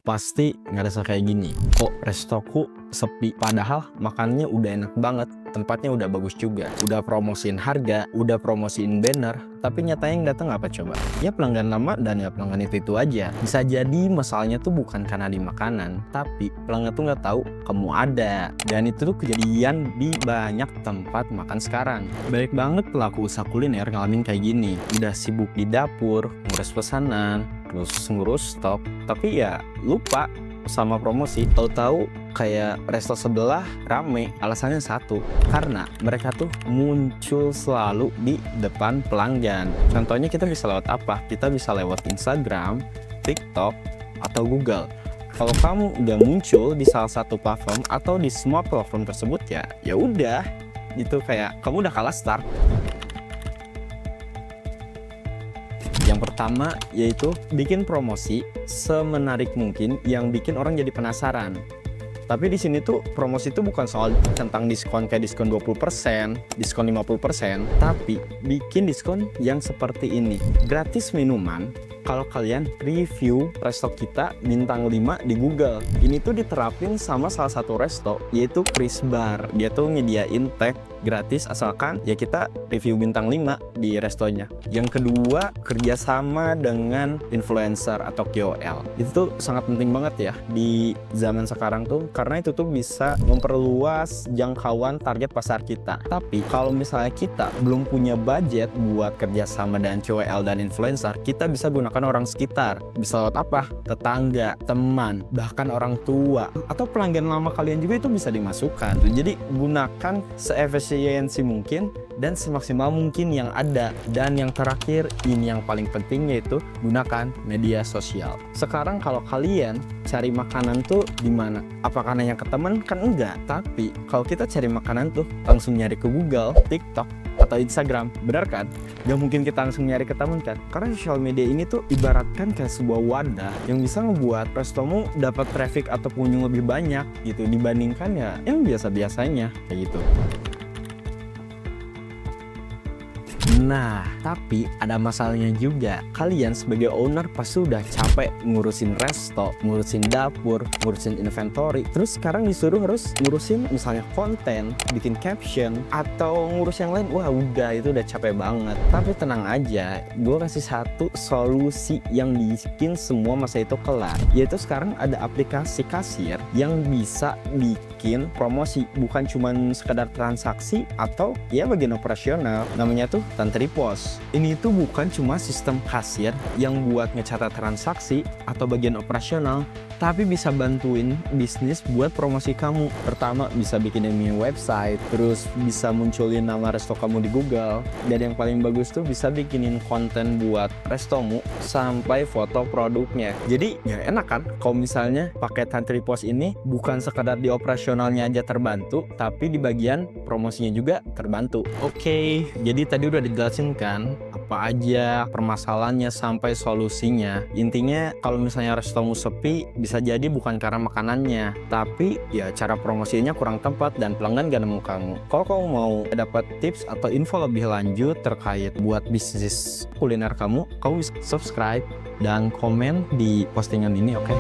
Pasti ngerasa kayak gini, kok restoku sepi, padahal makannya udah enak banget, tempatnya udah bagus juga, udah promosiin harga, udah promosiin banner, tapi nyatanya yang datang apa coba? Ya pelanggan lama dan ya pelanggan itu aja. Bisa jadi masalahnya tuh bukan karena di makanan, tapi pelanggan tuh nggak tahu kamu ada. Dan itu tuh kejadian di banyak tempat makan sekarang. Banyak banget pelaku usaha kuliner ngalamin kayak gini, udah sibuk di dapur, ngurus pesanan, terus ngurus stok, tapi ya lupa sama promosi. Tahu-tahu kayak resto sebelah rame, alasannya satu, karena mereka tuh muncul selalu di depan pelanggan. Contohnya kita bisa lewat apa? Kita bisa lewat Instagram, TikTok, atau Google. Kalau kamu udah muncul di salah satu platform atau di semua platform tersebut, ya udah, itu kayak kamu udah kalah start. Yang pertama yaitu bikin promosi semenarik mungkin yang bikin orang jadi penasaran. Tapi di sini tuh promosi itu bukan soal tentang diskon kayak diskon 20%, diskon 50%, tapi bikin diskon yang seperti ini. Gratis minuman kalau kalian review resto kita bintang 5 di Google. Ini tuh diterapin sama salah satu resto yaitu Chris Bar. Dia tuh nyediain tag gratis asalkan ya kita review bintang 5 di restonya. Yang kedua, kerjasama dengan influencer atau KOL. Itu tuh sangat penting banget ya di zaman sekarang tuh, karena itu tuh bisa memperluas jangkauan target pasar kita. Tapi kalau misalnya kita belum punya budget buat kerjasama dengan KOL dan influencer, kita bisa gunakan orang sekitar. Bisa lewat apa? Tetangga, teman, bahkan orang tua, atau pelanggan lama kalian juga itu bisa dimasukkan. Jadi gunakan seefisiensi mungkin dan semaksimal mungkin yang ada. Dan yang terakhir, ini yang paling penting, yaitu gunakan media sosial. Sekarang kalau kalian cari makanan tuh di mana? Apakah nanya ke teman? Kan enggak. Tapi kalau kita cari makanan tuh langsung nyari ke Google, TikTok, atau Instagram, benar kan? Gak mungkin kita langsung nyari ke teman kan? Karena sosial media ini tuh ibaratkan kayak sebuah wadah yang bisa ngebuat restomu dapat traffic atau pengunjung lebih banyak gitu dibandingkan ya yang biasa-biasanya kayak gitu. Nah, tapi ada masalahnya juga. Kalian sebagai owner pasti udah capek ngurusin resto, ngurusin dapur, ngurusin inventory. Terus sekarang disuruh harus ngurusin misalnya konten, bikin caption, atau ngurus yang lain. Wah udah, itu udah capek banget. Tapi tenang aja, gue kasih satu solusi yang bikin semua masa itu kelar. Yaitu sekarang ada aplikasi kasir yang bisa bikin promosi. Bukan cuma sekedar transaksi atau ya bagian operasional. Namanya tuh Tantripos. Ini tuh bukan cuma sistem kasir yang buat ngecatat transaksi atau bagian operasional, tapi bisa bantuin bisnis buat promosi kamu. Pertama bisa bikin website, terus bisa munculin nama resto kamu di Google, dan yang paling bagus tuh bisa bikinin konten buat restomu sampai foto produknya. Jadi ya enak kan kalau misalnya pakai Tantripos ini bukan sekadar di operasionalnya aja terbantu, tapi di bagian promosinya juga terbantu. Oke, jadi tadi udah dijelasin kan apa aja permasalahannya sampai solusinya. Intinya kalau misalnya restomu sepi, bisa jadi bukan karena makanannya, tapi ya cara promosinya kurang tepat dan pelanggan gak nemu kamu. Kalau kamu mau dapat tips atau info lebih lanjut terkait buat bisnis kuliner kamu bisa subscribe dan komen di postingan ini, oke?